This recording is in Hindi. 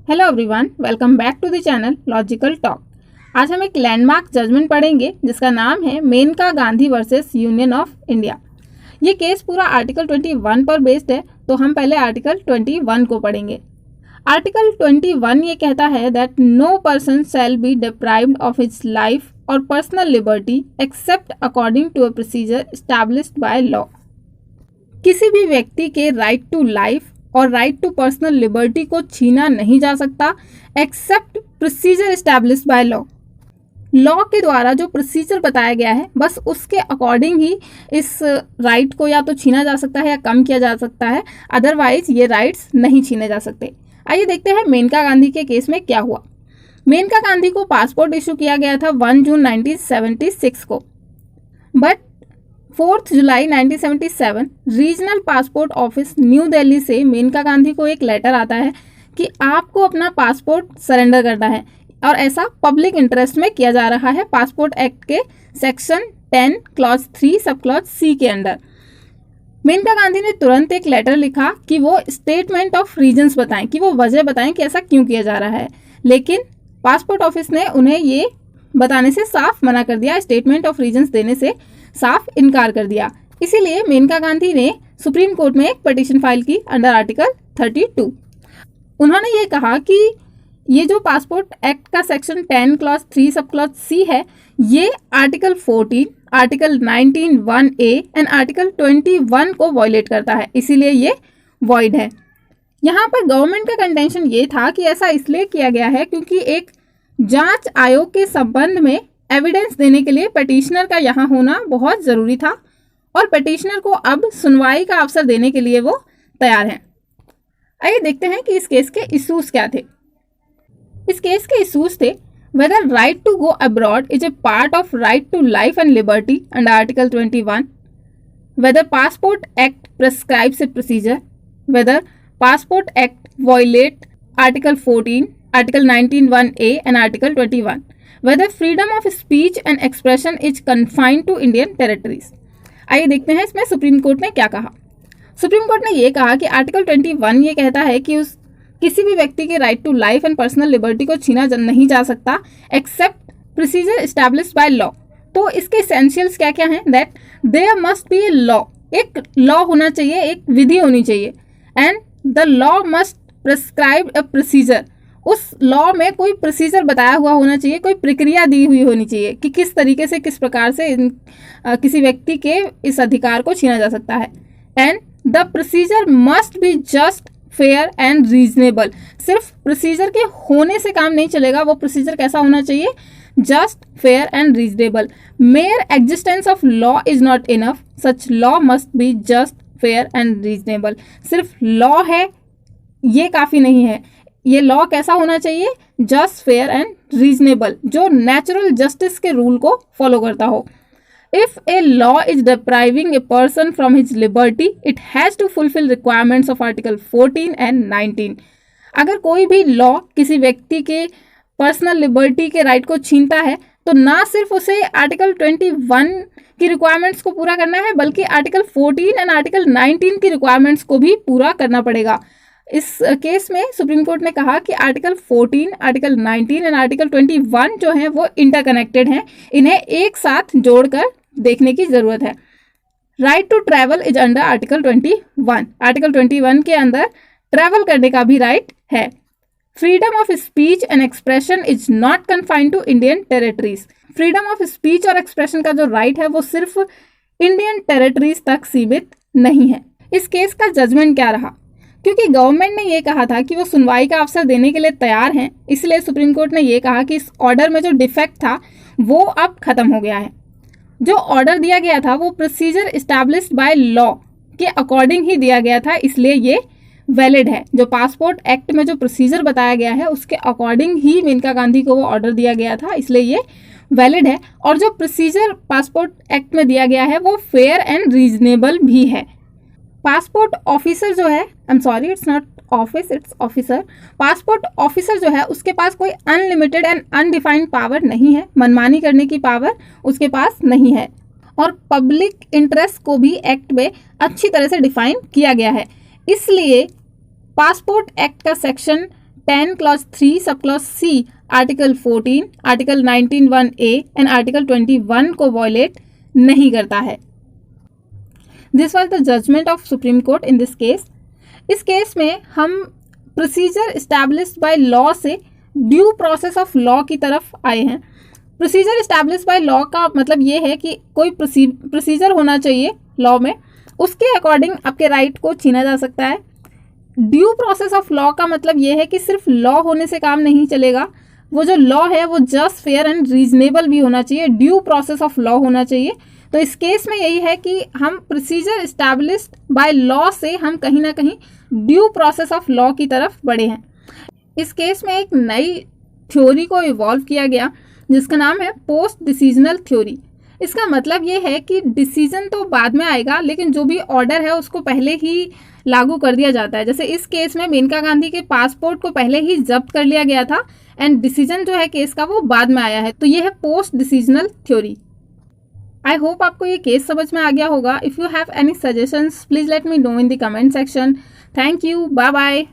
Hello everyone, welcome back to the channel logical talk. आज हम एक लैंडमार्क जजमेंट पढ़ेंगे जिसका नाम है Maneka Gandhi versus union of India. ये केस पूरा आर्टिकल 21 पर बेस्ड है, तो हम पहले आर्टिकल 21 को पढ़ेंगे। आर्टिकल 21 ये कहता है that no person shall be deprived of his life और personal liberty except according to a procedure established by law. किसी भी व्यक्ति के राइट टू लाइफ और राइट टू पर्सनल लिबर्टी को छीना नहीं जा सकता except procedure established by law. Law के द्वारा जो प्रोसीजर बताया गया है बस उसके अकॉर्डिंग ही इस राइट को या तो छीना जा सकता है या कम किया जा सकता है, अदरवाइज ये राइट्स नहीं छीने जा सकते। आइए देखते हैं मेनका गांधी के केस में क्या हुआ। मेनका गांधी को पासपोर्ट इशू किया गया था 1 जून 1976 को, but 4 July 1977 regional passport office new Delhi से मेनका गांधी को एक लेटर आता है कि आपको अपना पासपोर्ट सरेंडर करना है और ऐसा पब्लिक इंटरेस्ट में किया जा रहा है पासपोर्ट एक्ट के सेक्शन 10 क्लॉज 3 सब क्लॉज सी के अंडर। मेनका गांधी ने तुरंत एक लेटर लिखा कि वो स्टेटमेंट ऑफ रीजन्स बताएं, कि वो वजह बताएं कि ऐसा क्यों किया जा रहा है, लेकिन पासपोर्ट ऑफिस ने उन्हें ये बताने से साफ मना कर दिया, स्टेटमेंट ऑफ रीजन्स देने से साफ इनकार कर दिया। इसीलिए मेनका गांधी ने सुप्रीम कोर्ट में एक पिटीशन फाइल की अंडर आर्टिकल 32। उन्होंने ये कहा कि ये जो पासपोर्ट एक्ट का सेक्शन 10 क्लॉज 3 सब क्लॉज सी है, ये article 14, article 19 1A and article 21 को वायलेट करता है, इसीलिए ये वॉइड है। यहाँ पर गवर्नमेंट का कंटेंशन ये था कि ऐसा इसलिए किया गया है क्योंकि एक जांच आयोग के संबंध में एविडेंस देने के लिए पिटीशनर का यहाँ होना बहुत ज़रूरी था और पिटीशनर को अब सुनवाई का अवसर देने के लिए वो तैयार हैं। आइए देखते हैं कि इस केस के इशूज क्या थे। इस केस के इशूज थे whether right to go abroad is a part of right to life and liberty under article 21, whether passport act prescribes a procedure, whether passport act violate article 14, article 19 1A and article 21, whether freedom of speech and expression is confined to Indian territories। आइए देखते हैं इसमें सुप्रीम कोर्ट ने क्या कहा। सुप्रीम कोर्ट ने ये कहा कि आर्टिकल 21 ये कहता है कि किसी भी व्यक्ति के right to life and personal liberty को छीना नहीं जा सकता except procedure established by law. तो इसके एसेंशियल्स क्या क्या हैं? That there must be a law, एक लॉ होना चाहिए, एक विधि होनी चाहिए, and the law must prescribe a procedure, उस लॉ में कोई प्रोसीजर बताया हुआ होना चाहिए, कोई प्रक्रिया दी हुई होनी चाहिए कि किस तरीके से किस प्रकार से किसी व्यक्ति के इस अधिकार को छीना जा सकता है। And the procedure must be just fair and reasonable. सिर्फ प्रोसीजर के होने से काम नहीं चलेगा, वो प्रोसीजर कैसा होना चाहिए? Just fair and reasonable. Mayor existence of law is not enough, such law must be just fair and reasonable. सिर्फ लॉ है ये काफ़ी नहीं है, ये लॉ कैसा होना चाहिए? जस्ट फेयर एंड रीजनेबल, जो नेचुरल जस्टिस के रूल को फॉलो करता हो। If a law is depriving a person from his liberty it has to fulfil requirements of article 14 and 19। अगर कोई भी लॉ किसी व्यक्ति के पर्सनल लिबर्टी के राइट को छीनता है तो ना सिर्फ उसे आर्टिकल 21 की रिक्वायरमेंट्स को पूरा करना है, बल्कि आर्टिकल 14 एंड आर्टिकल 19 की रिक्वायरमेंट्स को भी पूरा करना पड़ेगा। इस केस में सुप्रीम कोर्ट ने कहा कि आर्टिकल 14, आर्टिकल 19 एंड आर्टिकल 21 जो हैं वो इंटरकनेक्टेड हैं, इन्हें एक साथ जोड़कर देखने की ज़रूरत है। Right to travel is under article 21। Article 21 के अंदर ट्रैवल करने का भी राइट है। Freedom of speech and expression is not confined to Indian territories. Freedom of speech और एक्सप्रेशन का जो राइट है वो सिर्फ इंडियन टेरिटरीज तक सीमित नहीं है। इस केस का जजमेंट क्या रहा? क्योंकि गवर्नमेंट ने ये कहा था कि वो सुनवाई का अवसर देने के लिए तैयार हैं, इसलिए सुप्रीम कोर्ट ने ये कहा कि इस ऑर्डर में जो डिफेक्ट था वो अब खत्म हो गया है। जो ऑर्डर दिया गया था वो प्रोसीजर एस्टैब्लिश्ड बाय लॉ के अकॉर्डिंग ही दिया गया था, इसलिए ये वैलिड है। जो पासपोर्ट एक्ट में जो प्रोसीजर बताया गया है उसके अकॉर्डिंग ही मेनका गांधी को वो ऑर्डर दिया गया था, इसलिए ये वैलिड है। और जो प्रोसीजर पासपोर्ट एक्ट में दिया गया है वो फेयर एंड रीजनेबल भी है। पासपोर्ट ऑफिसर जो है, I am sorry it's not office it's officer, passport officer जो है उसके पास कोई अनलिमिटेड एंड अनडिफाइंड पावर नहीं है, मनमानी करने की पावर उसके पास नहीं है। और पब्लिक इंटरेस्ट को भी एक्ट में अच्छी तरह से डिफाइन किया गया है, इसलिए पासपोर्ट एक्ट का section 10 clause 3 sub clause C article 14, article 19(1)(a and article 21 को वॉयलेट नहीं करता है। This was the judgment of supreme court in this case. इस केस में हम प्रोसीजर इस्टेब्लिश्ड बाय लॉ से ड्यू प्रोसेस ऑफ लॉ की तरफ आए हैं। प्रोसीजर इस्टेब्लिश्ड बाय लॉ का मतलब ये है कि कोई प्रोसीजर होना चाहिए लॉ में, उसके अकॉर्डिंग आपके राइट को छीना जा सकता है। ड्यू प्रोसेस ऑफ लॉ का मतलब ये है कि सिर्फ लॉ होने से काम नहीं चलेगा, वो जो लॉ है वो जस्ट, फेयर एंड रीजनेबल भी होना चाहिए, ड्यू प्रोसेस ऑफ लॉ होना चाहिए। तो इस केस में यही है कि हम प्रोसीजर इस्टेब्लिश्ड बाय लॉ से हम कहीं ना कहीं ड्यू प्रोसेस ऑफ लॉ की तरफ बढ़े हैं। इस केस में एक नई थ्योरी को इवॉल्व किया गया जिसका नाम है पोस्ट डिसीजनल थ्योरी। इसका मतलब ये है कि डिसीजन तो बाद में आएगा, लेकिन जो भी ऑर्डर है उसको पहले ही लागू कर दिया जाता है। जैसे इस केस में मेनका गांधी के पासपोर्ट को पहले ही जब्त कर लिया गया था एंड डिसीजन जो है केस का वो बाद में आया है। तो ये है post decisional theory. I hope आपको ये केस समझ में आ गया होगा। If you have any suggestions please let me know in the comment section. Thank you, bye bye.